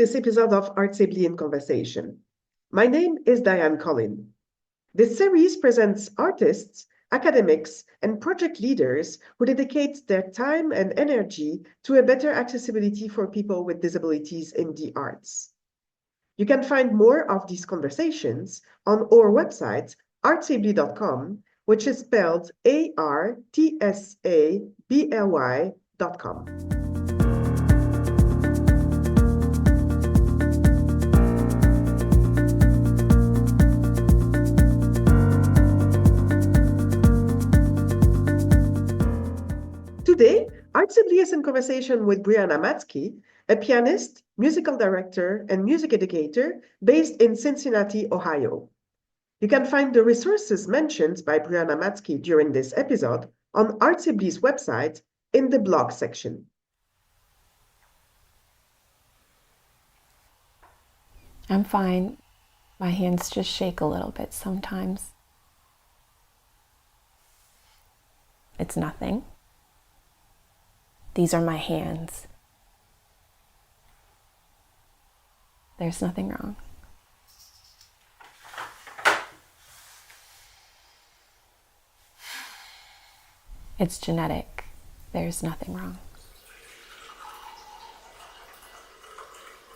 this episode of ArtsAbly in Conversation. My name is Diane Collin. This series presents artists, academics, and project leaders who dedicate their time and energy to a better accessibility for people with disabilities in the arts. You can find more of these conversations on our website, artsably.com, which is spelled ArtsAbly.com. Today, ArtsAbly is in conversation with Brianna Matzke, a pianist, musical director, and music educator based in Cincinnati, Ohio. You can find the resources mentioned by Brianna Matzke during this episode on ArtsAbly's website in the blog section. I'm fine. My hands just shake a little bit sometimes. It's nothing. These are my hands. There's nothing wrong. It's genetic. There's nothing wrong.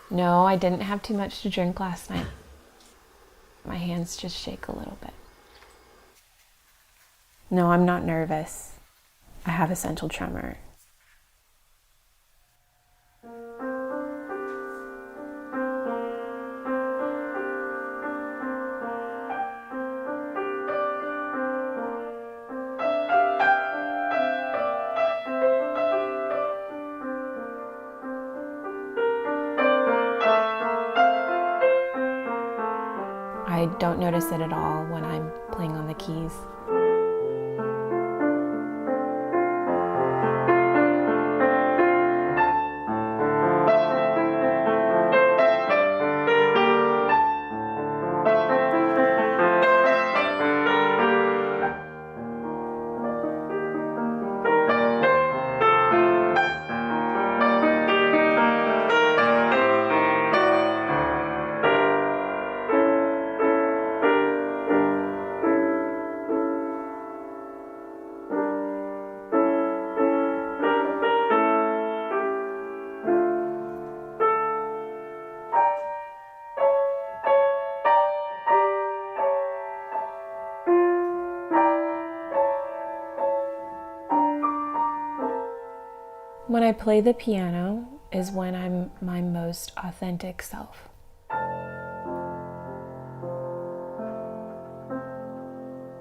No, I didn't have too much to drink last night. My hands just shake a little bit. No, I'm not nervous. I have essential tremor. I don't notice it at all when I'm playing on the keys. When I play the piano is when I'm my most authentic self.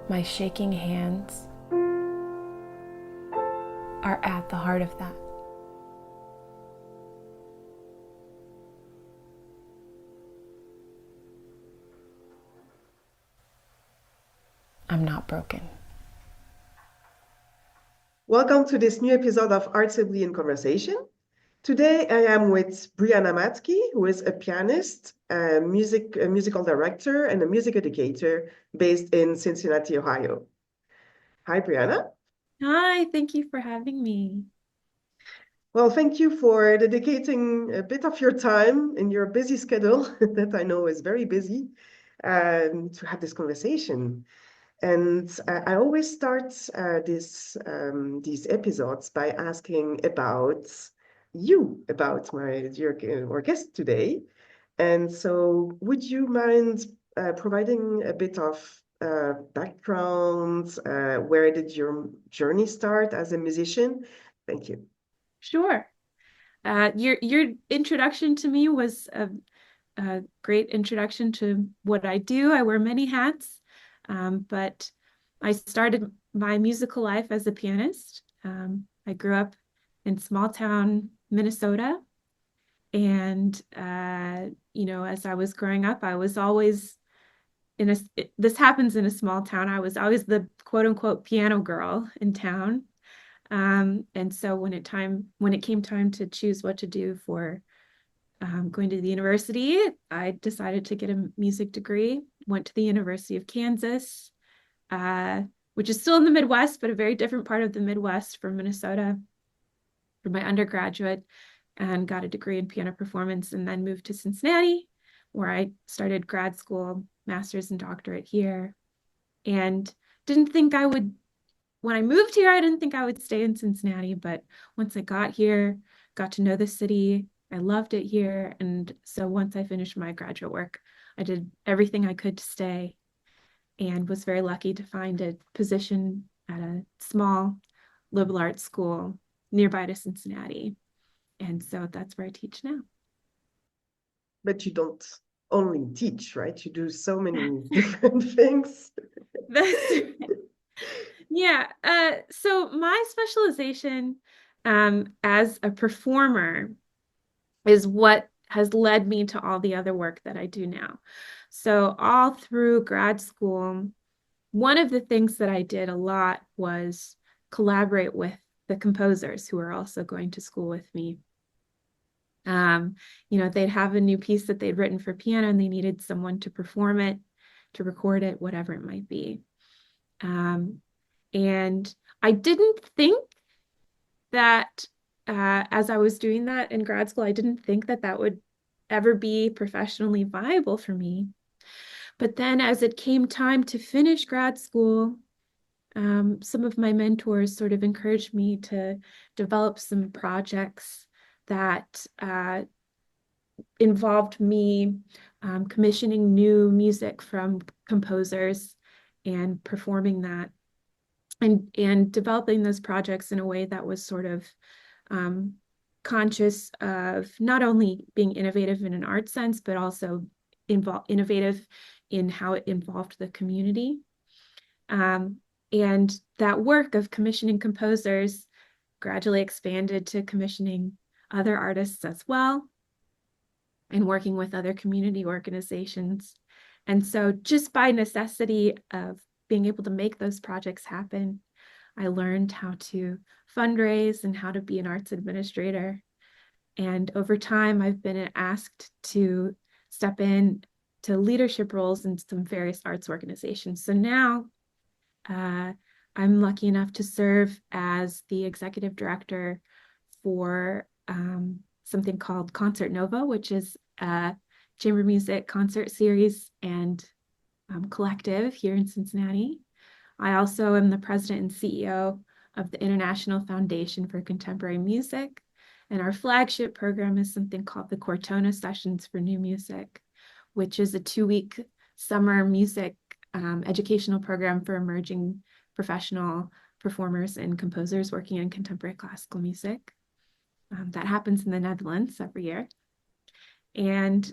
My shaking hands are at the heart of that. I'm not broken. Welcome to this new episode of ArtsAbly in Conversation. Today I am with Brianna Matzke, who is a pianist, a musical director, and a music educator based in Cincinnati, Ohio. Hi, Brianna. Hi, thank you for having me. Well, thank you for dedicating a bit of your time in your busy schedule that I know is very busy to have this conversation. And I always start these episodes by asking about you, about our guest today. And so would you mind providing a bit of background? Where did your journey start as a musician? Thank you. Sure. Your introduction to me was a great introduction to what I do. I wear many hats, but I started my musical life as a pianist. I grew up in small town Minnesota, and as I was growing up, I was always this happens in a small town. I was always the quote unquote piano girl in town. And so when it came time to choose what to do for going to the university, I decided to get a music degree, went to the University of Kansas, which is still in the Midwest, but a very different part of the Midwest from Minnesota for my undergraduate. and got a degree in piano performance, and then moved to Cincinnati, where I started grad school, master's and doctorate here. And didn't think I would, when I moved here, I didn't think I would stay in Cincinnati. But once I got here, got to know the city, I loved it here. And so once I finished my graduate work, I did everything I could to stay and was very lucky to find a position at a small liberal arts school nearby to Cincinnati. And so that's where I teach now. But you don't only teach, right? You do so many different things. That's yeah. So my specialization as a performer is what has led me to all the other work that I do now. So all through grad school, one of the things that I did a lot was collaborate with the composers who are also going to school with me. They'd have a new piece that they'd written for piano and they needed someone to perform it, to record it, whatever it might be. And I didn't think that as I was doing that in grad school, I didn't think that that would ever be professionally viable for me. But then as it came time to finish grad school, some of my mentors sort of encouraged me to develop some projects that involved me commissioning new music from composers and performing that and developing those projects in a way that was sort of conscious of not only being innovative in an art sense, but also innovative in how it involved the community. And that work of commissioning composers gradually expanded to commissioning other artists as well and working with other community organizations. And so just by necessity of being able to make those projects happen, I learned how to fundraise and how to be an arts administrator. And over time, I've been asked to step in to leadership roles in some various arts organizations. So now I'm lucky enough to serve as the executive director for something called Concert Nova, which is a chamber music concert series and collective here in Cincinnati. I also am the president and CEO of the International Foundation for Contemporary Music. And our flagship program is something called the Cortona Sessions for New Music, which is a 2-week summer music educational program for emerging professional performers and composers working in contemporary classical music. That happens in the Netherlands every year. And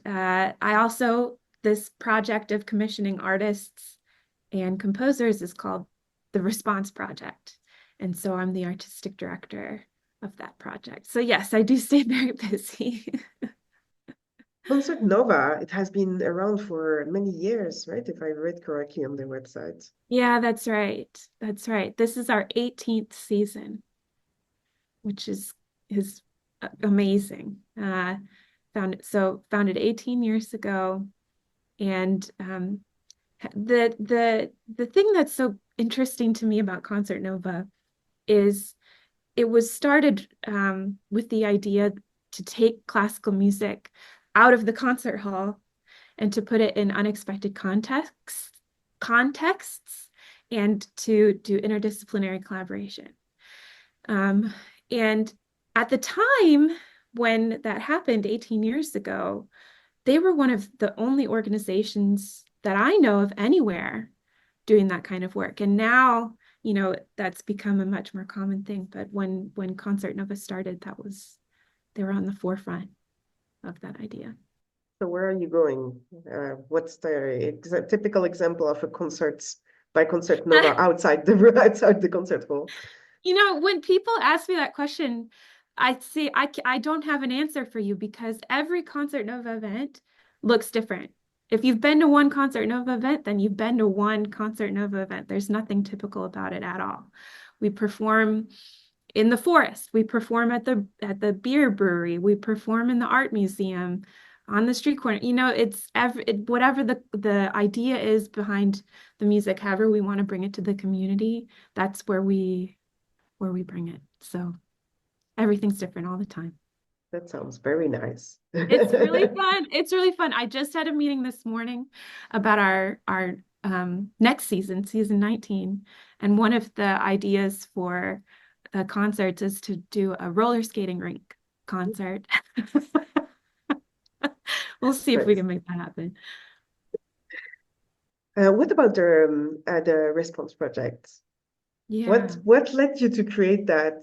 this project of commissioning artists and composers is called the Response Project. And so I'm the artistic director of that project. So yes, I do stay very busy. Concert Nova, it has been around for many years, right? If I read correctly on their website. Yeah, that's right. That's right. This is our 18th season, which is amazing. Founded 18 years ago. And the thing that's so interesting to me about Concert Nova is it was started with the idea to take classical music out of the concert hall and to put it in unexpected contexts and to do interdisciplinary collaboration. And at the time when that happened 18 years ago, they were one of the only organizations that I know of anywhere doing that kind of work. And now, that's become a much more common thing. But when Concert Nova started, they were on the forefront of that idea. So where are you going? What's the typical example of a concert by Concert Nova outside the concert hall? When people ask me that question, I say I don't have an answer for you because every Concert Nova event looks different. If you've been to one Concert Nova event, then you've been to one Concert Nova event. There's nothing typical about it at all. We perform in the forest. We perform at the beer brewery. We perform in the art museum, on the street corner. It's whatever the idea is behind the music, however we want to bring it to the community, that's where we bring it. So everything's different all the time. That sounds very nice. It's really fun. It's really fun. I just had a meeting this morning about our next season, season 19, and one of the ideas for the concerts is to do a roller skating rink concert. We'll see if we Nice. can make that happen. What about the response project? Yeah. What led you to create that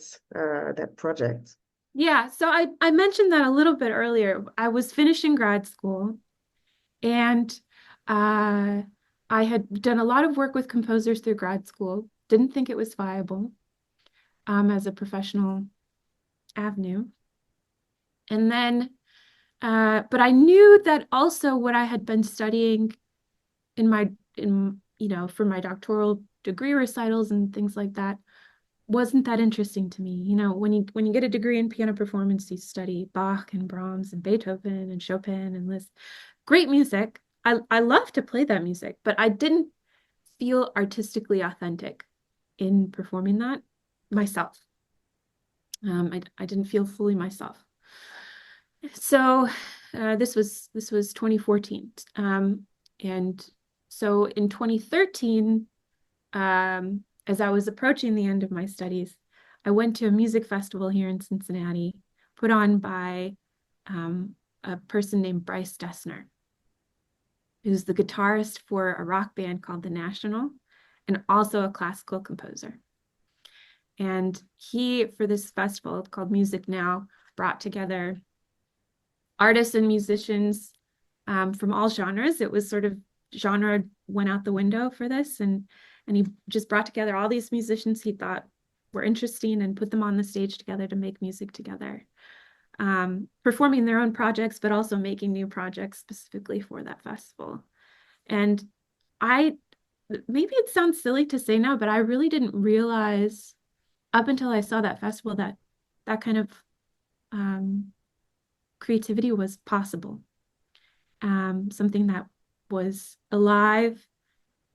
project? Yeah, so I mentioned that a little bit earlier. I was finishing grad school and uh, I had done a lot of work with composers through grad school. Didn't think it was viable as a professional avenue. And then, but I knew that also what I had been studying for my doctoral degree recitals and things like that wasn't that interesting to me. When you get a degree in piano performance, you study Bach and Brahms and Beethoven and Chopin and Liszt. Great music. I love to play that music, but I didn't feel artistically authentic in performing that myself. I didn't feel fully myself. So this was 2014, and so in 2013, as I was approaching the end of my studies, I went to a music festival here in Cincinnati, put on by a person named Bryce Dessner, who's the guitarist for a rock band called The National, and also a classical composer. And he, for this festival called Music Now, brought together artists and musicians from all genres. It was sort of genre went out the window for this, and he just brought together all these musicians he thought were interesting and put them on the stage together to make music together, performing their own projects, but also making new projects specifically for that festival. And maybe it sounds silly to say now, but I really didn't realize up until I saw that festival that that kind of creativity was possible. Something that was alive,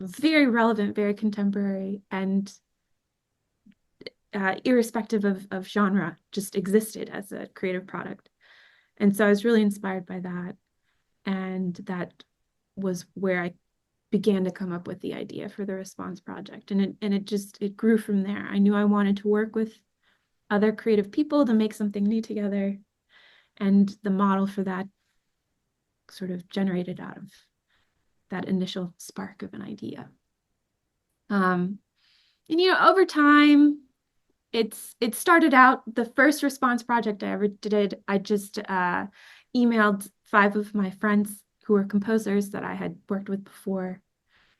very relevant, very contemporary, and irrespective of genre, just existed as a creative product. And so I was really inspired by that. And that was where I began to come up with the idea for the Response Project. And it grew from there. I knew I wanted to work with other creative people to make something new together. And the model for that sort of generated out of that initial spark of an idea. And over time, it started out, the first response project I ever did, I just emailed 5 of my friends who were composers that I had worked with before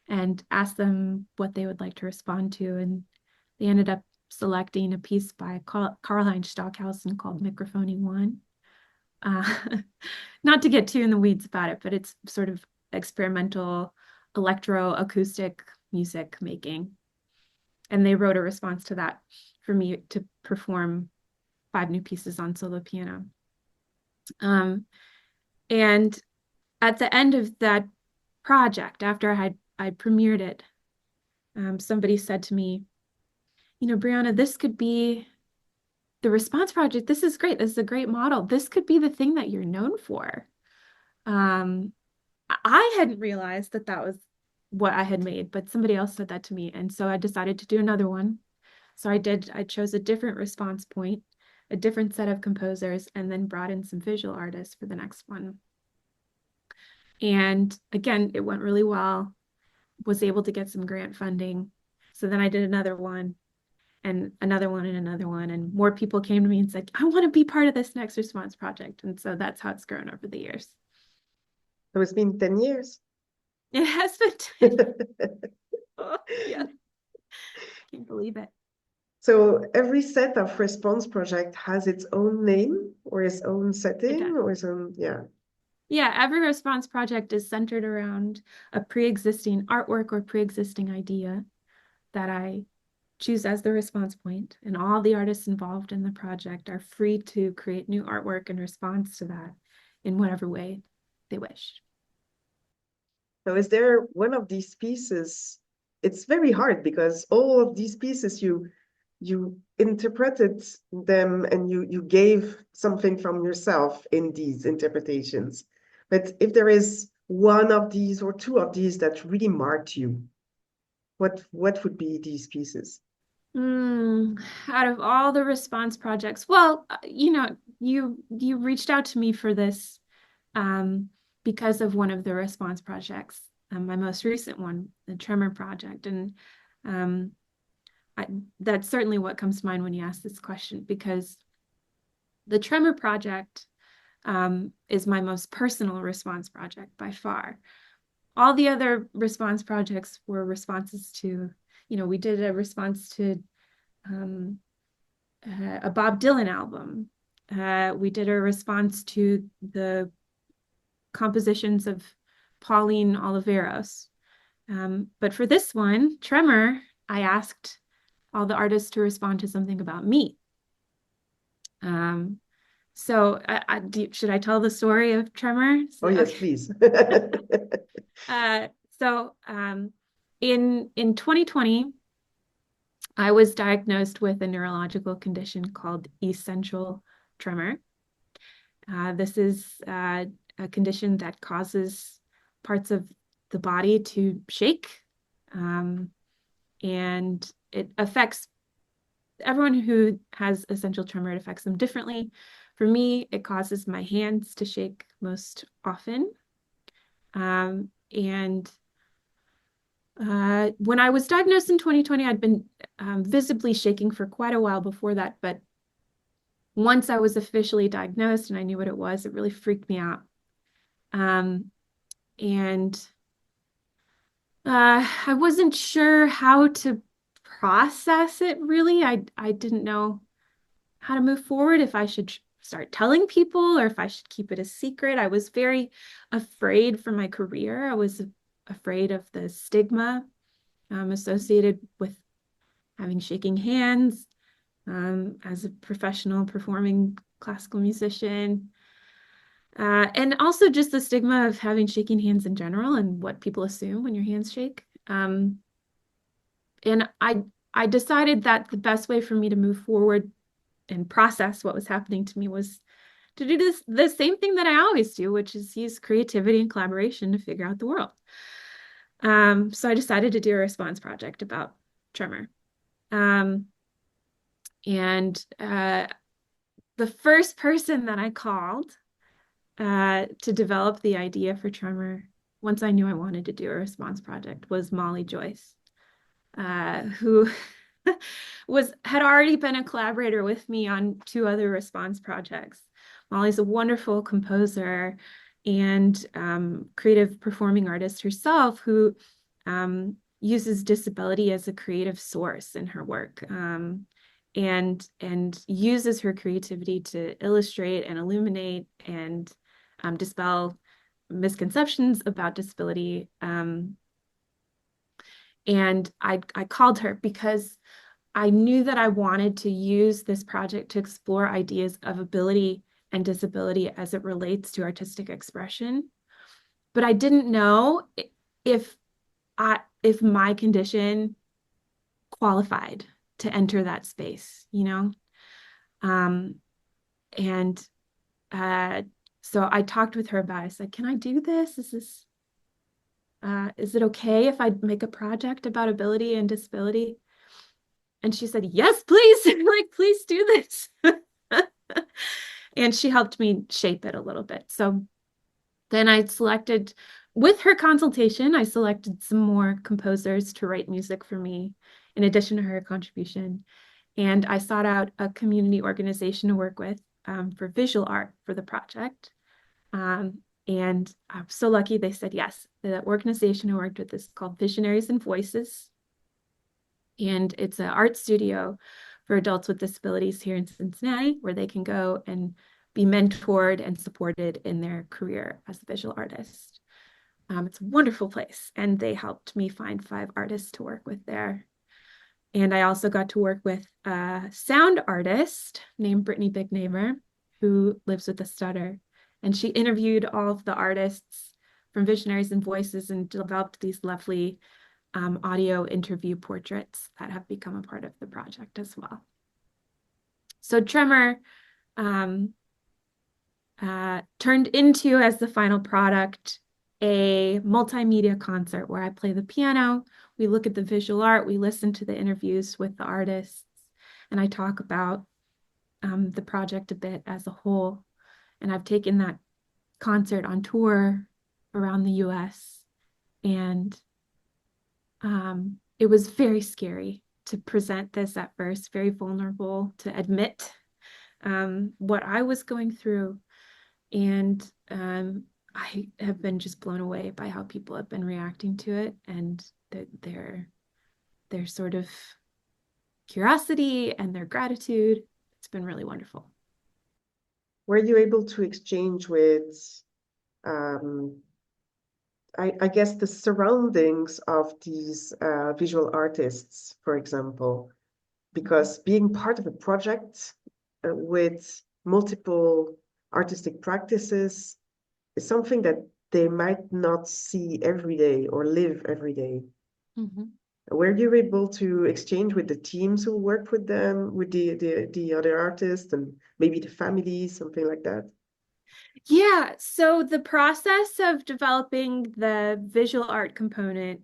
and asked them what they would like to respond to. And they ended up selecting a piece by Karlheinz Stockhausen called Microphony One. Not to get too in the weeds about it, but it's sort of experimental electroacoustic music making. And they wrote a response to that for me to perform 5 new pieces on solo piano. And at the end of that project, after I premiered it, somebody said to me, Brianna, this could be the response project. This is great. This is a great model. This could be the thing that you're known for. I hadn't realized that was what I had made, but somebody else said that to me. And so I decided to do another one. So I chose a different response point, a different set of composers, and then brought in some visual artists for the next one. And again, it went really well, was able to get some grant funding. So then I did another one and another one and another one. And more people came to me and said, I want to be part of this next response project. And so that's how it's grown over the years. So it's been 10 years. It has been 10. Oh, yeah. Can't believe it. So every set of response project has its own name or its own setting or its own, yeah. Yeah, every response project is centered around a pre-existing artwork or pre-existing idea that I choose as the response point, and all the artists involved in the project are free to create new artwork in response to that in whatever way they wish. So is there one of these pieces? It's very hard because all of these pieces you you interpreted them and you gave something from yourself in these interpretations. But if there is one of these or two of these that really marked you, what would be these pieces? Out of all the response projects, well, you reached out to me for this because of one of the response projects, my most recent one, the Tremor project, and that's certainly what comes to mind when you ask this question, because the Tremor project is my most personal response project by far. All the other response projects were responses to, we did a response to a Bob Dylan album. We did a response to the compositions of Pauline Oliveros. But for this one, Tremor, I asked all the artists to respond to something about me. So should I tell the story of Tremor? Oh, yes, please. So in 2020, I was diagnosed with a neurological condition called essential tremor. This is a condition that causes parts of the body to shake, and it affects everyone who has essential tremor. It affects them differently. For me, it causes my hands to shake most often. And when I was diagnosed in 2020, I'd been visibly shaking for quite a while before that. But once I was officially diagnosed and I knew what it was, it really freaked me out. And I wasn't sure how to process it, really. I didn't know how to move forward, if I should start telling people or if I should keep it a secret. I was very afraid for my career. I was afraid of the stigma associated with having shaking hands as a professional performing classical musician. And also just the stigma of having shaking hands in general and what people assume when your hands shake. And I decided that the best way for me to move forward and process what was happening to me was to do the same thing that I always do, which is use creativity and collaboration to figure out the world. So I decided to do a response project about tremor. And the first person that I called to develop the idea for tremor, once I knew I wanted to do a response project, was Molly Joyce, who had already been a collaborator with me on 2 other response projects. Molly's a wonderful composer and creative performing artist herself, who uses disability as a creative source in her work, and uses her creativity to illustrate and illuminate and dispel misconceptions about disability. And I called her because I knew that I wanted to use this project to explore ideas of ability and disability as it relates to artistic expression. But I didn't know if my condition qualified to enter that space, and so I talked with her about it. I said, can I do this? Is it okay if I make a project about ability and disability? And she said, yes, please. Like, please do this. And she helped me shape it a little bit. So then with her consultation, I selected some more composers to write music for me, in addition to her contribution. And I sought out a community organization to work with for visual art for the project. And I'm so lucky they said yes. The organization I worked with is called Visionaries and Voices. And it's an art studio for adults with disabilities here in Cincinnati, where they can go and be mentored and supported in their career as a visual artist. It's a wonderful place. And they helped me find 5 artists to work with there. And I also got to work with a sound artist named Brittany Bignamer, who lives with a stutter. And she interviewed all of the artists from Visionaries and Voices and developed these lovely audio interview portraits that have become a part of the project as well. So Tremor turned into, as the final product, a multimedia concert where I play the piano, we look at the visual art, we listen to the interviews with the artists, and I talk about the project a bit as a whole. And I've taken that concert on tour around the US, and it was very scary to present this at first, very vulnerable to admit what I was going through. And I have been just blown away by how people have been reacting to it, and their sort of curiosity and their gratitude. It's been really wonderful. Were you able to exchange with, um, I guess, the surroundings of these visual artists, for example? Because being part of a project with multiple artistic practices is something that they might not see every day or live every day. Mm-hmm. Were you able to exchange with the teams who work with them, with the other artists and maybe the families, something like that? Yeah, so the process of developing the visual art component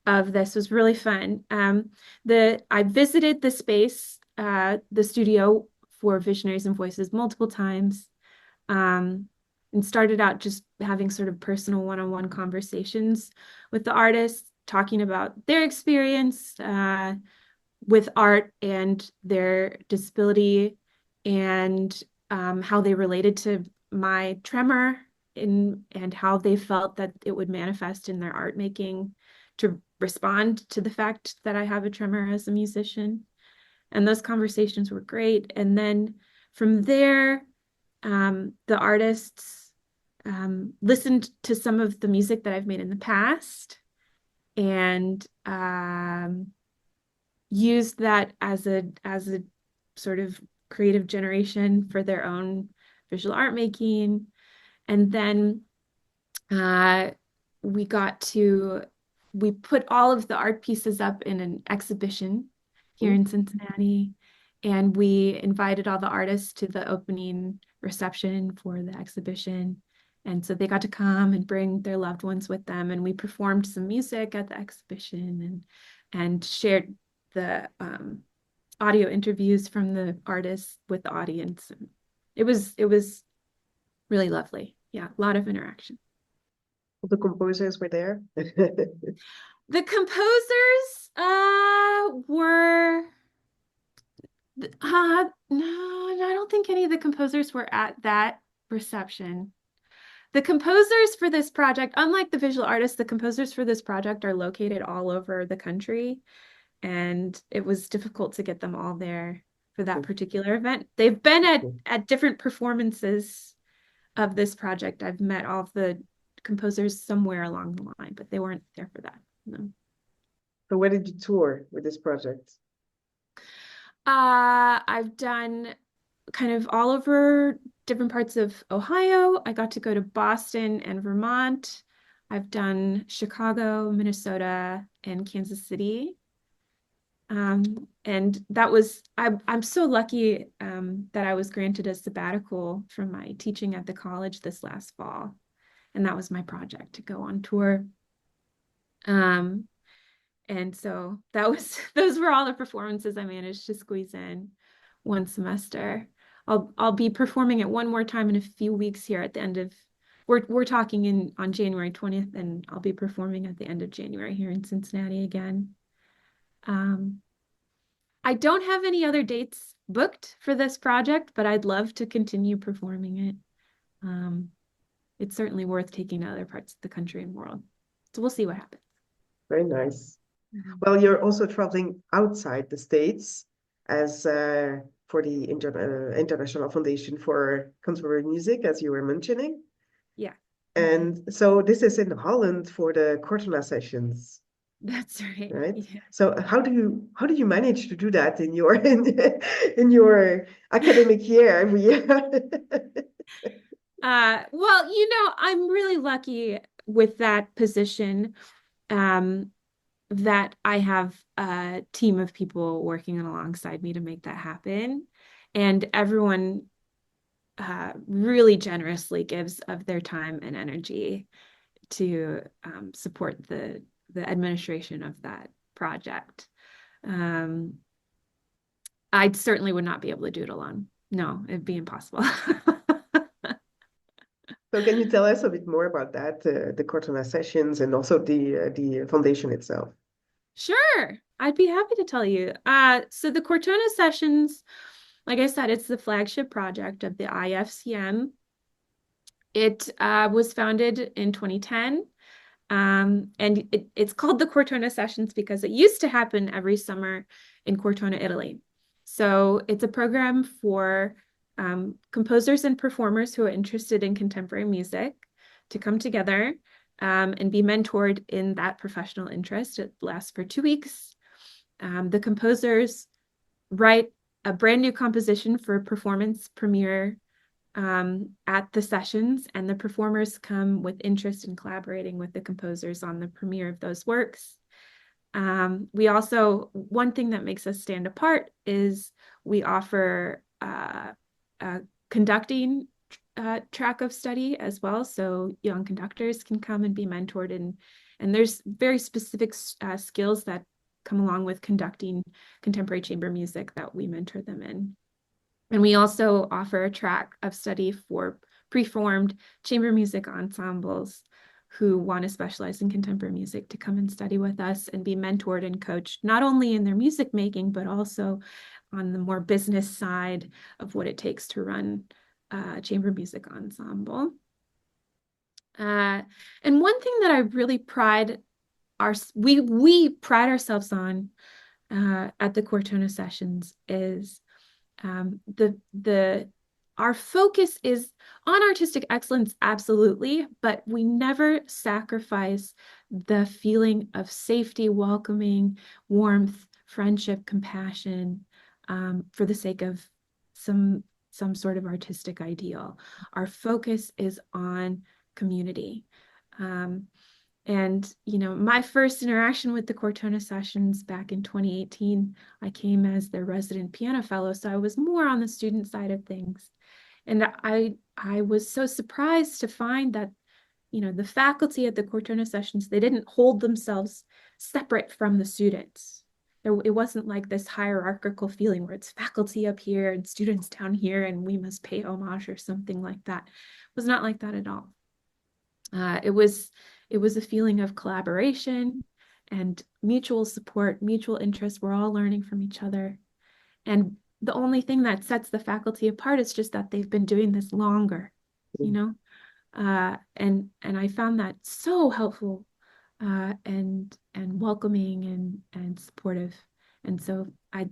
of this was really fun. I visited the space, the studio for Visionaries and Voices multiple times, and started out just having sort of personal one-on-one conversations with the artists, talking about their experience with art and their disability, and how they related to my tremor and how they felt that it would manifest in their art making to respond to the fact that I have a tremor as a musician. And those conversations were great. And then from there, the artists listened to some of the music that I've made in the past and used that as a sort of creative generation for their own visual art making. And then uh, we put all of the art pieces up in an exhibition here in Cincinnati, and we invited all the artists to the opening reception for the exhibition. And so they got to come and bring their loved ones with them, and we performed some music at the exhibition and shared the audio interviews from the artists with the audience. And it was really lovely. Yeah, a lot of interaction. The composers were there. The composers were no, I don't think any of the composers were at that reception. The composers for this project, unlike the visual artists, the composers for this project are located all over the country, and it was difficult to get them all there for that particular event. They've been at different performances of this project. I've met all of the composers somewhere along the line, but they weren't there for that. No. So where did you tour with this project? I've done kind of all over different parts of Ohio. I got to go to Boston and Vermont. I've done Chicago, Minnesota, and Kansas City. And that was, I'm so lucky that I was granted a sabbatical from my teaching at the college this last fall. And that was my project, to go on tour. And so those were all the performances I managed to squeeze in one semester. I'll be performing it one more time in a few weeks here at the end of, we're talking on January 20th, and I'll be performing at the end of January here in Cincinnati again. I don't have any other dates booked for this project, but I'd love to continue performing it. It's certainly worth taking to other parts of the country and world. So we'll see what happens. Very nice. Well, you're also traveling outside the States as for the International Foundation for Contemporary Music, as you were mentioning. Yeah. And so this is in Holland for the Cortona sessions. That's right. Right. Yeah. So how do you manage to do that in your in your academic year every year? Well, I'm really lucky with that position. that I have a team of people working alongside me to make that happen. And everyone really generously gives of their time and energy to support the administration of that project. I certainly would not be able to do it alone. No, it'd be impossible. So can you tell us a bit more about that, the Cortana sessions and also the foundation itself? Sure, I'd be happy to tell you. So the Cortona sessions, like I said, it's the flagship project of the IFCM. It was founded in 2010. And it's called the Cortona Sessions because it used to happen every summer in Cortona, Italy. So it's a program for composers and performers who are interested in contemporary music to come together and be mentored in that professional interest. It lasts for 2 weeks. The composers write a brand new composition for performance premiere at the sessions, and the performers come with interest in collaborating with the composers on the premiere of those works. We also, one thing that makes us stand apart is we offer a conducting track of study as well. So young conductors can come and be mentored, and there's very specific skills that come along with conducting contemporary chamber music that we mentor them in. And we also offer a track of study for preformed chamber music ensembles who want to specialize in contemporary music to come and study with us and be mentored and coached, not only in their music making, but also on the more business side of what it takes to run a chamber music ensemble. And one thing that I really we pride ourselves on at the Cortona sessions is our focus is on artistic excellence, absolutely, but we never sacrifice the feeling of safety, welcoming, warmth, friendship, compassion, for the sake of some sort of artistic ideal. Our focus is on community. And, my first interaction with the Cortona sessions back in 2018, I came as their resident piano fellow, so I was more on the student side of things. And I was so surprised to find that, the faculty at the Cortona sessions, they didn't hold themselves separate from the students. It wasn't like this hierarchical feeling where it's faculty up here and students down here and we must pay homage or something like that. It was not like that at all. It was a feeling of collaboration and mutual support, mutual interest. We're all learning from each other. And the only thing that sets the faculty apart is just that they've been doing this longer, and I found that so helpful and welcoming and supportive. And so I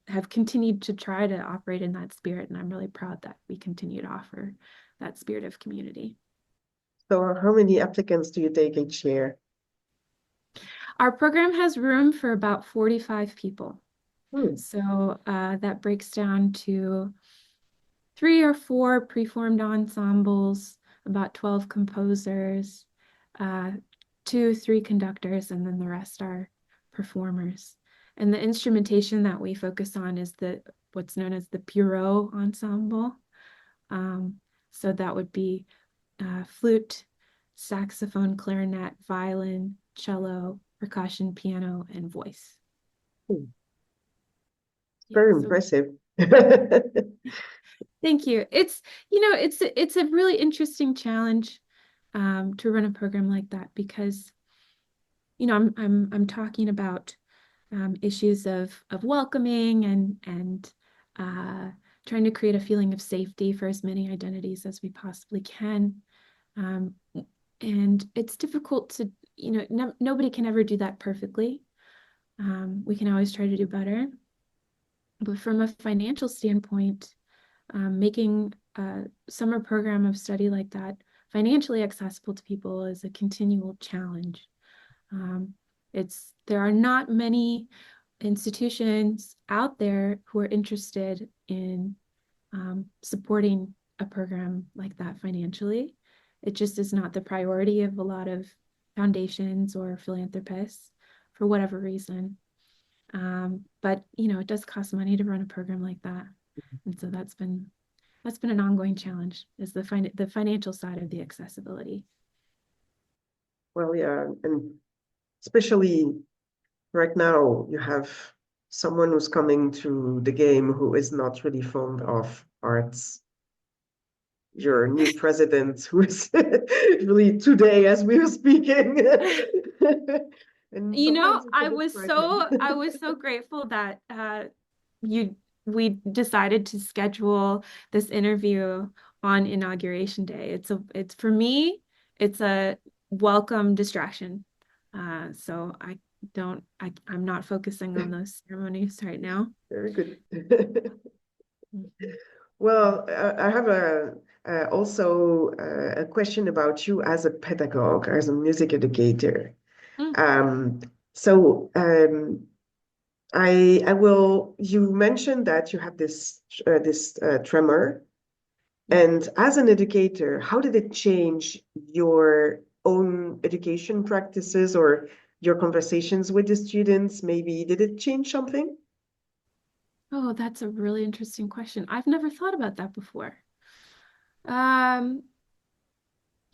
have continued to try to operate in that spirit, and I'm really proud that we continue to offer that spirit of community. So how many applicants do you take each year? Our program has room for about 45 people. Hmm. So that breaks down to 3 or 4 preformed ensembles, about 12 composers, 2, 3 conductors, and then the rest are performers. And the instrumentation that we focus on is what's known as the Pierrot ensemble. So that would be flute, saxophone, clarinet, violin, cello, percussion, piano, and voice. Very So impressive. thank you. It's a really interesting challenge to run a program like that because I'm talking about issues of welcoming and trying to create a feeling of safety for as many identities as we possibly can. And it's difficult to, nobody can ever do that perfectly. We can always try to do better. But from a financial standpoint, making a summer program of study like that financially accessible to people is a continual challenge. There are not many institutions out there who are interested in supporting a program like that financially. It just is not the priority of a lot of foundations or philanthropists. for whatever reason. But it does cost money to run a program like that. And so that's been an ongoing challenge, is the financial side of the accessibility. Well, yeah, and especially right now, you have someone who's coming to the game who is not really fond of arts. Your new president, who is really today as we were speaking. And sometimes it's a I bit was frightening. so grateful that you we decided to schedule this interview on Inauguration Day. It's for me, it's a welcome distraction. So I'm not focusing on those ceremonies right now. Very good. Well, I have also a question about you as a pedagogue, as a music educator. Mm. Um, so I will. You mentioned that you have this tremor, and as an educator, how did it change your own education practices or your conversations with the students? Maybe did it change something? Oh, that's a really interesting question. I've never thought about that before. Um,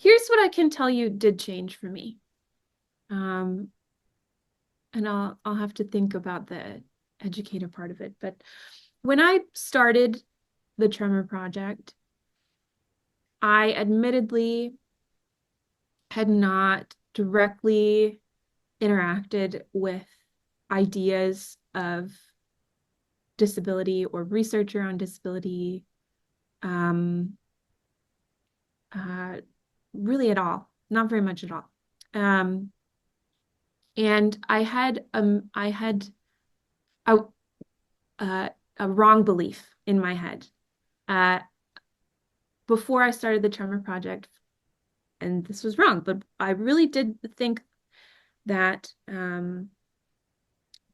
Here's what I can tell you did change for me. Um, and I'll have to think about the educator part of it. But when I started the Tremor Project, I admittedly had not directly interacted with ideas of disability or research around disability, um, uh, really at all, not very much at all. And I had a, a wrong belief in my head uh, before I started the Tremor Project, and this was wrong, but I really did think that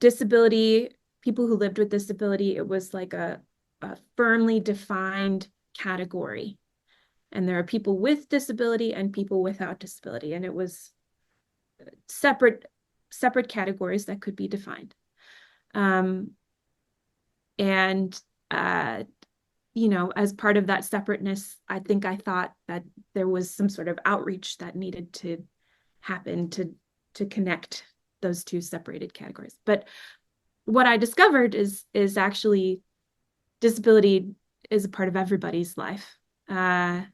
disability, people who lived with disability, it was like a firmly defined category. And there are people with disability and people without disability. And it was separate categories that could be defined. Um, and as part of that separateness, I think I thought that there was some sort of outreach that needed to happen to connect those two separated categories. But what I discovered is actually disability is a part of everybody's life. And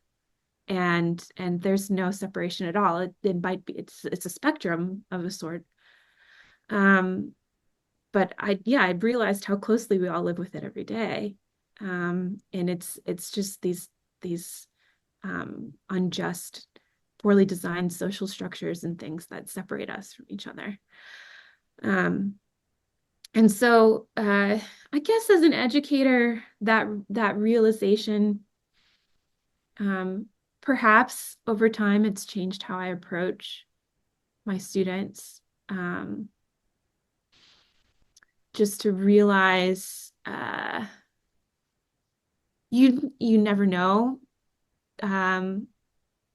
there's no separation at all. It might be it's a spectrum of a sort. But I realized how closely we all live with it every day. And it's just these unjust, poorly designed social structures and things that separate us from each other. And so I guess as an educator, that realization, perhaps over time, it's changed how I approach my students. Just to realize you never know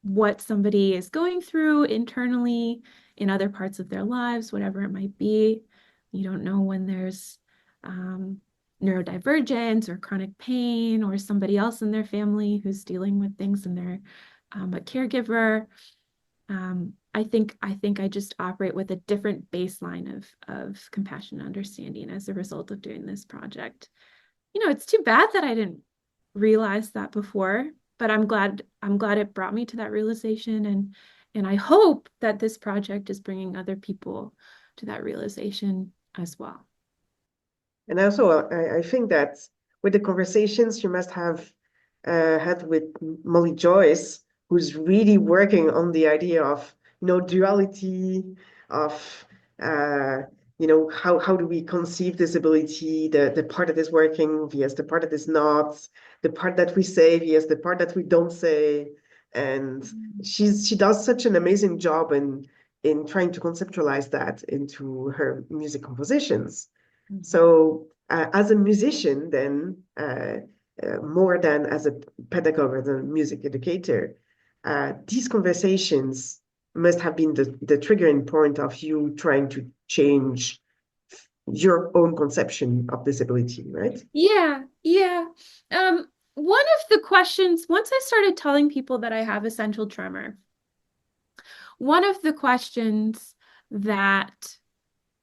what somebody is going through internally in other parts of their lives, whatever it might be. You don't know when there's neurodivergence or chronic pain or somebody else in their family who's dealing with things and they're a caregiver. I think I just operate with a different baseline of compassion and understanding as a result of doing this project. It's too bad that I didn't realize that before, but I'm glad it brought me to that realization, and I hope that this project is bringing other people to that realization as well. And also, I think that with the conversations you must have had with Molly Joyce, who's really working on the idea of, duality, of, how do we conceive disability, the part that is working vs the part that is not, the part that we say vs the part that we don't say. And she does such an amazing job in trying to conceptualize that into her music compositions. So as a musician, then more than as a pedagogue or a music educator, these conversations must have been the triggering point of you trying to change your own conception of disability, right? Yeah, yeah. One of the questions, once I started telling people that I have essential tremor, one of the questions that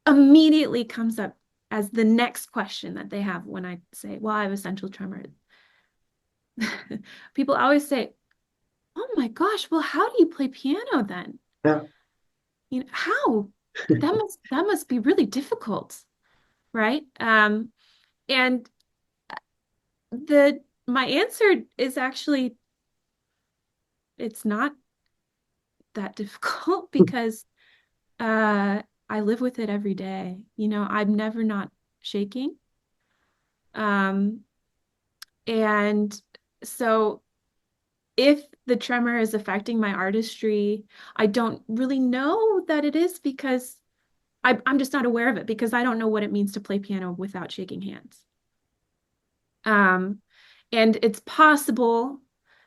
immediately comes up as the next question that they have when I say, well, I have essential tremor. People always say, oh my gosh, well, how do you play piano then? Yeah. You know, how? That must be really difficult, right? And the my answer is actually it's not that difficult because I live with it every day. You know, I'm never not shaking. Um, and so if the tremor is affecting my artistry, I don't really know that it is because I'm just not aware of it because I don't know what it means to play piano without shaking hands. Um, and it's possible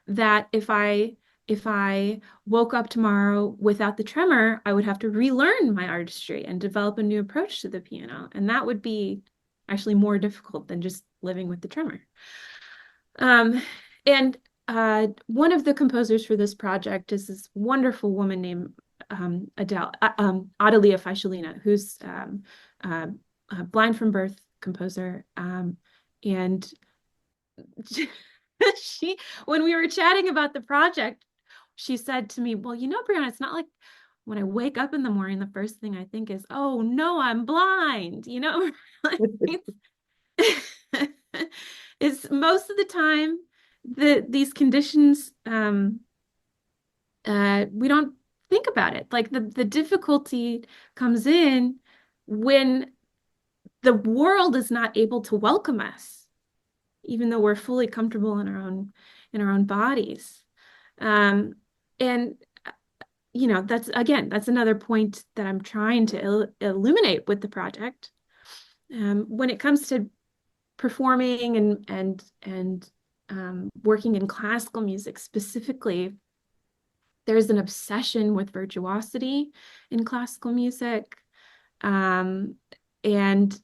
that if I woke up tomorrow without the tremor, I would have to relearn my artistry and develop a new approach to the piano. And that would be actually more difficult than just living with the tremor. Um, and one of the composers for this project is this wonderful woman named Adalia Faishalina, who's uh, blind from birth composer. And she, when we were chatting about the project, she said to me, well, you know, Brianna, it's not like when I wake up in the morning, the first thing I think is, oh no, I'm blind. You know, it's most of the time these conditions we don't think about it. Like the difficulty comes in when the world is not able to welcome us, even though we're fully comfortable in our own bodies. And you know, that's another point that I'm trying to illuminate with the project. When it comes to performing and working in classical music specifically, there's an obsession with virtuosity in classical music. Um, and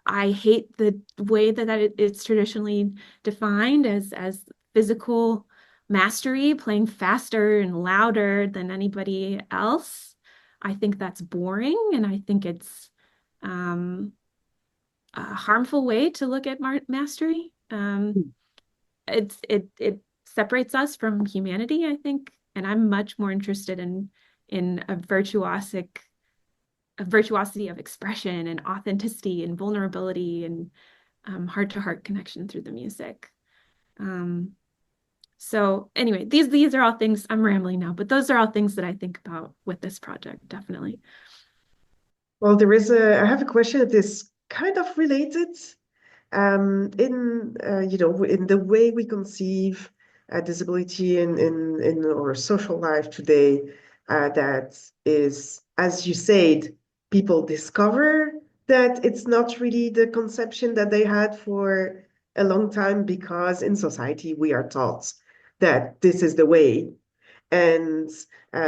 I hate the way that it's traditionally defined as physical mastery, playing faster and louder than anybody else. I think that's boring, and I think it's a harmful way to look at mastery. It separates us from humanity, I think, and I'm much more interested in a virtuosity of expression and authenticity and vulnerability and heart-to-heart connection through the music. So anyway, these are all things, I'm rambling now, but those are all things that I think about with this project, definitely. Well, I have a question that is kind of related. In the way we conceive disability in our social life today, that is, as you said, people discover that it's not really the conception that they had for a long time because in society we are taught that this is the way. And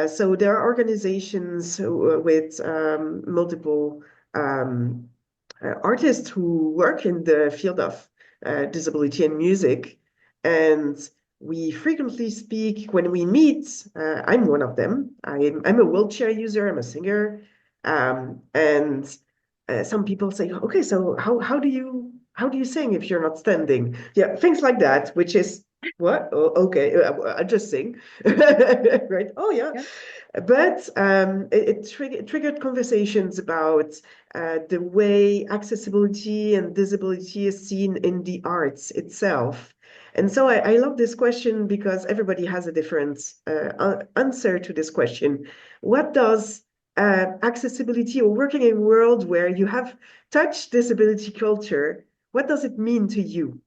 so there are organizations with multiple artists who work in the field of disability and music. And we frequently speak when we meet. I'm one of them. I'm a wheelchair user, I'm a singer. And some people say, okay, so how do you sing if you're not standing? Yeah, things like that, which is what? Oh, okay, I just sing, right? Oh yeah, Yeah. but it triggered conversations about the way accessibility and disability is seen in the arts itself. And so I love this question because everybody has a different answer to this question. What does accessibility or working in a world where you have touched disability culture, what does it mean to you?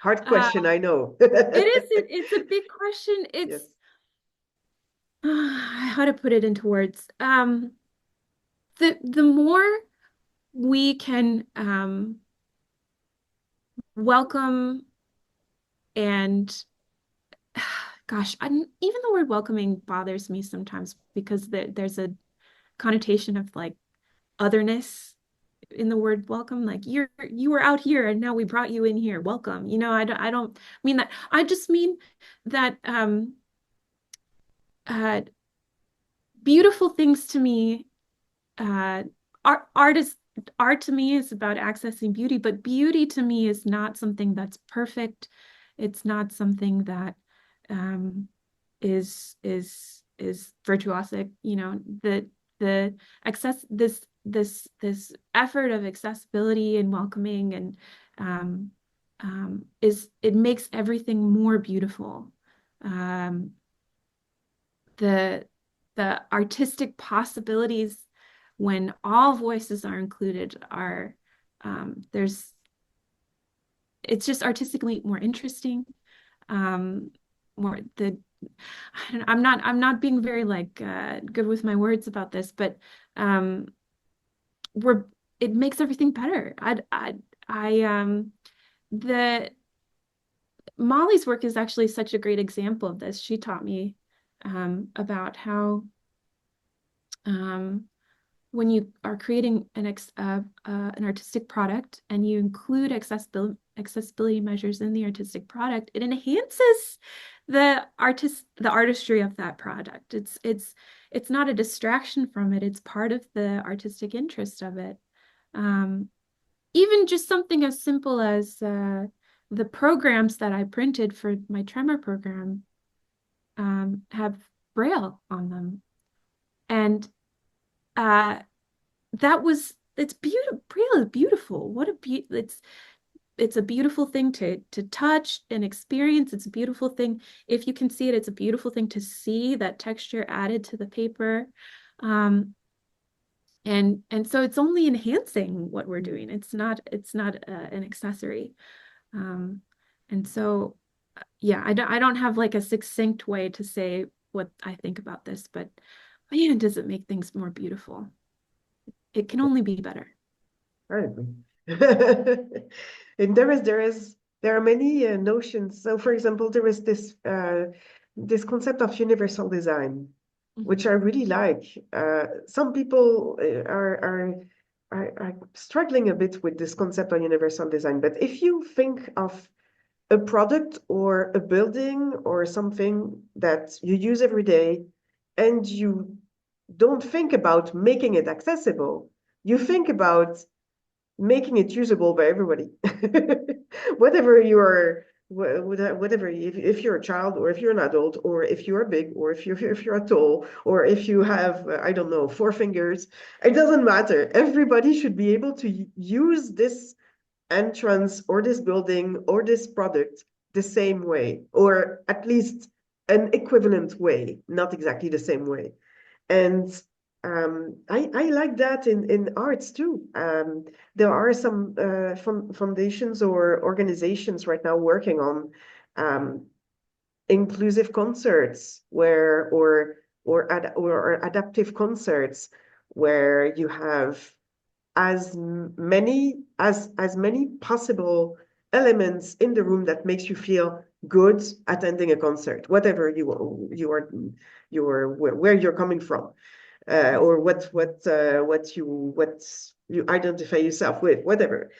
Hard Uh, question, I know. it's a big question. It's Yes. how to put it into words. The more we can welcome and gosh, even the word welcoming bothers me sometimes because there's a connotation of like otherness in the word welcome. Like you were out here and now we brought you in here. Welcome. I don't mean that. I just mean that uh, beautiful things to me. Uh, art to me is about accessing beauty, but beauty to me is not something that's perfect. It's not something that um, is virtuosic. The access this effort of accessibility and welcoming and um, is it makes everything more beautiful. Um, the the artistic possibilities when all voices are included are there's it's just artistically more interesting. More the I'm not being very like good with my words about this, but um, we're it makes everything better. The Molly's work is actually such a great example of this. She taught me about how um, when you are creating an artistic product and you include accessibility measures in the artistic product, it enhances the artistry of that product. It's not a distraction from it. It's part of the artistic interest of it. Um, Even just something as simple as the programs that I printed for my tremor program have Braille on them. And it's beautiful. Braille is beautiful. What a it's a beautiful thing to touch and experience. It's a beautiful thing. If you can see it, it's a beautiful thing to see that texture added to the paper. And so it's only enhancing what we're doing. It's not an accessory. And so yeah, I don't have like a succinct way to say what I think about this, but man, does it make things more beautiful. It can only be better. I agree. And there are many notions. So, for example, there is this concept of universal design, which I really like. Some people are struggling a bit with this concept of universal design. But if you think of a product or a building or something that you use every day, and you don't think about making it accessible, you think about making it usable by everybody. Whatever you are, whatever, if you're a child or if you're an adult or if you're big or if you're tall or if you have, I don't know, 4 fingers, it doesn't matter. Everybody should be able to use this entrance or this building or this product the same way, or at least an equivalent way, not exactly the same way. And I like that in arts too. There are some foundations or organizations right now working on um, inclusive concerts or adaptive concerts where you have as many possible elements in the room that makes you feel good attending a concert, whatever where you're coming from, or what you identify yourself with, whatever.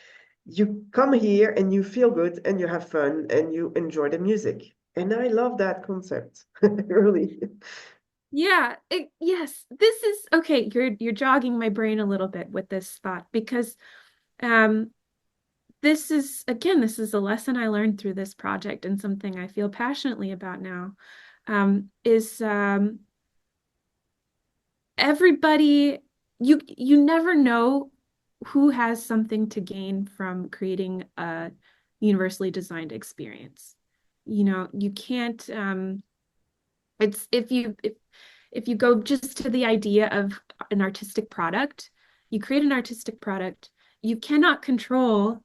You come here and you feel good and you have fun and you enjoy the music. And I love that concept, really. Yeah, yes, this is okay. You're jogging my brain a little bit with this thought because um this is again, this is a lesson I learned through this project and something I feel passionately about now. Is everybody you never know who has something to gain from creating a universally designed experience. You can't it's if you go just to the idea of an artistic product, you create an artistic product, you cannot control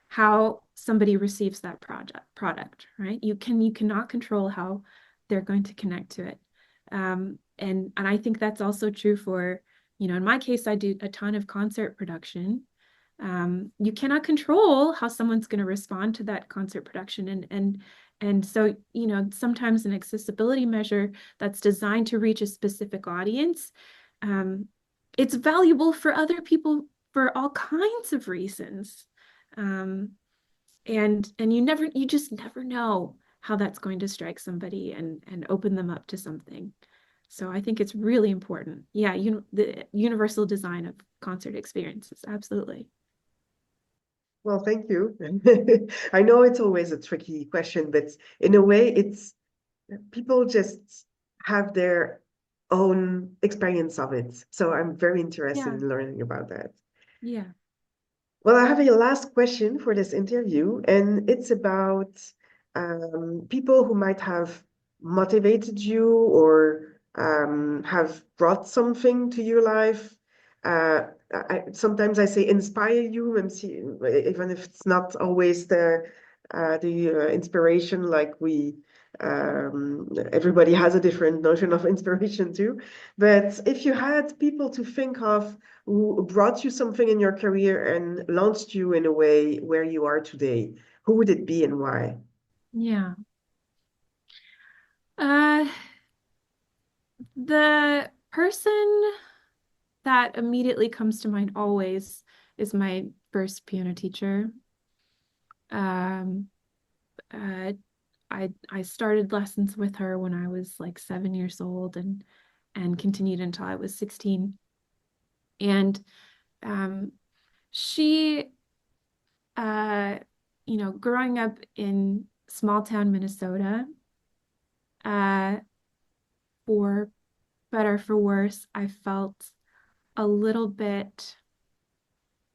how somebody receives that product, right? You cannot control how they're going to connect to it. And I think that's also true for, in my case, I do a ton of concert production. You cannot control how someone's going to respond to that concert production, And so, sometimes an accessibility measure that's designed to reach a specific audience, it's valuable for other people for all kinds of reasons. And you just never know how that's going to strike somebody and open them up to something. So I think it's really important. Yeah, the universal design of concert experiences, absolutely. Well, thank you. I know it's always a tricky question, but in a way, it's people just have their own experience of it. So I'm very interested Yeah, in learning about that. yeah, Well, I have a last question for this interview, and it's about people who might have motivated you or have brought something to your life. Sometimes I say inspire you, and see, even if it's not always the inspiration like we everybody has a different notion of inspiration too. But if you had people to think of who brought you something in your career and launched you in a way where you are today, who would it be and why? yeah. Uh, the person that immediately comes to mind always is my first piano teacher. Um, uh, I started lessons with her when I was like 7 years old and continued until I was 16. And um, she, uh, growing up in small town Minnesota, uh, for better for worse, I felt a little bit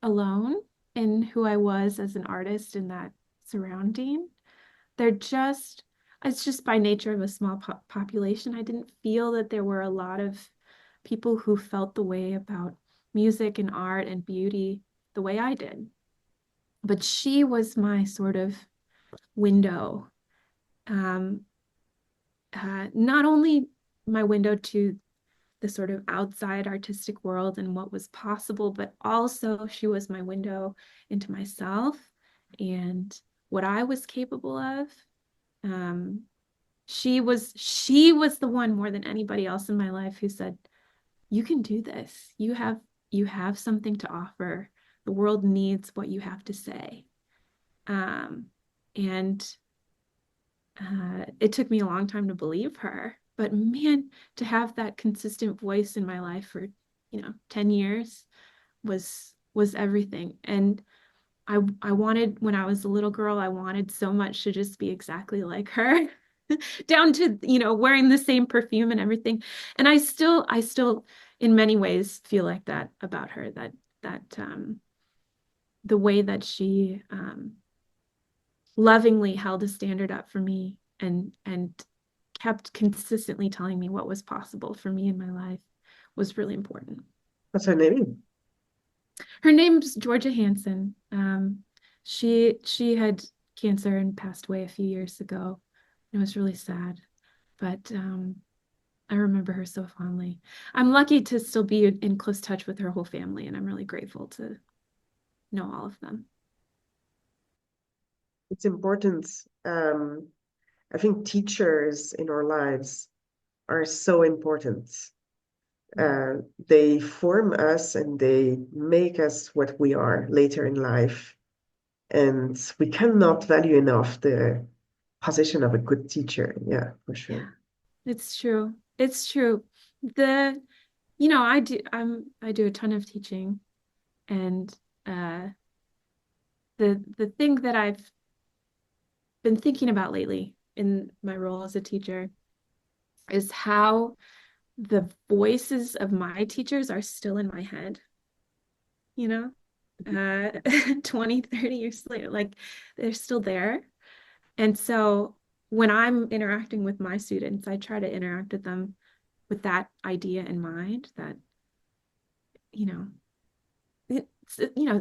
alone in who I was as an artist in that surrounding. They're just, it's just by nature of a small population. I didn't feel that there were a lot of people who felt the way about music and art and beauty the way I did. But she was my sort of window, um, not only my window to the sort of outside artistic world and what was possible, but also she was my window into myself and what I was capable of. Um, she was the one more than anybody else in my life who said, "You can do this. You have something to offer. The world needs what you have to say." Um, and it took me a long time to believe her, but man, to have that consistent voice in my life for 10 years was everything. And I wanted, when I was a little girl, I wanted so much to just be exactly like her, down to wearing the same perfume and everything. And I still in many ways feel like that about her, that the way that she lovingly held a standard up for me and kept consistently telling me what was possible for me in my life was really important. What's her name? Her name's Georgia Hanson. She had cancer and passed away a few years ago. It was really sad, but I remember her so fondly. I'm lucky to still be in close touch with her whole family, and I'm really grateful to know all of them. It's important. I think teachers in our lives are so important. Yeah. They form us and they make us what we are later in life. And we cannot value enough the position of a good teacher. Yeah, for sure. Yeah, it's true. It's true. The, I do a ton of teaching, and uh the thing that I've been thinking about lately in my role as a teacher is how the voices of my teachers are still in my head, you know, 20, 30 years later, like they're still there. And so when I'm interacting with my students, I try to interact with them with that idea in mind that, you know,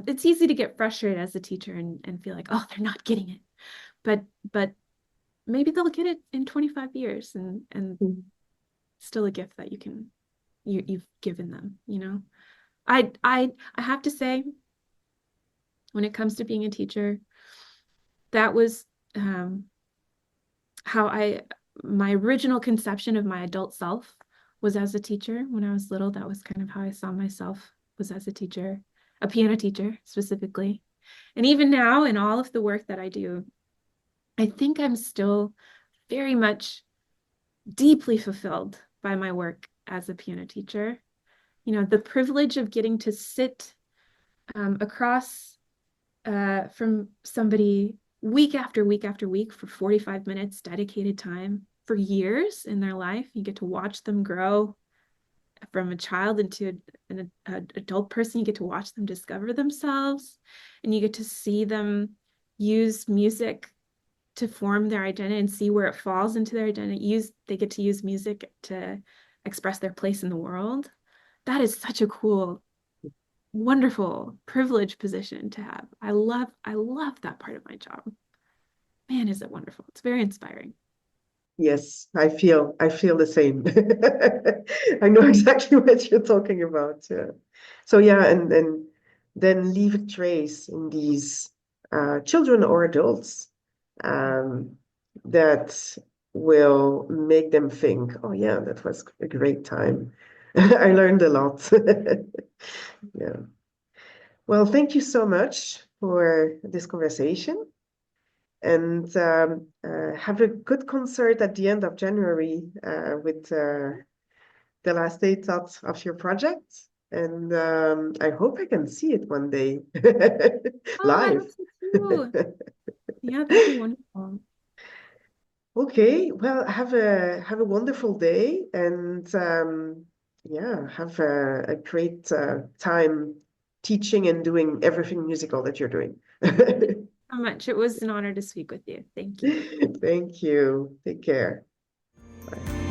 it's easy to get frustrated as a teacher and feel like, oh, they're not getting it. But maybe they'll get it in 25 years and Mhm. still a gift that you've given them, I have to say, when it comes to being a teacher, that was my original conception of my adult self was as a teacher when I was little. That was kind of how I saw myself, was as a teacher, a piano teacher specifically. And even now, in all of the work that I do, I think I'm still very much deeply fulfilled by my work as a piano teacher. You know, the privilege of getting to sit across from somebody week after week after week for 45 minutes dedicated time for years in their life. You get to watch them grow from a child into an adult person. You get to watch them discover themselves, and you get to see them use music to form their identity and see where it falls into their identity. They get to use music to express their place in the world. That is such a cool, wonderful, privileged position to have. I love that part of my job. Man, is it wonderful. It's very inspiring. Yes, I feel the same. I know exactly what you're talking about. Yeah. So yeah, and then leave a trace in these children or adults um, that will make them think, oh yeah, that was a great time. I learned a lot. Yeah. Well, thank you so much for this conversation. And have a good concert at the end of January with the last date of your project. And I hope I can see it one day Oh, I hope live. so too. Yeah, that'd be wonderful. Okay, well, have a wonderful day, and yeah, have a great time teaching and doing everything musical that you're doing. So much. It was an honor to speak with you. Thank you. Thank you. Take care. Bye.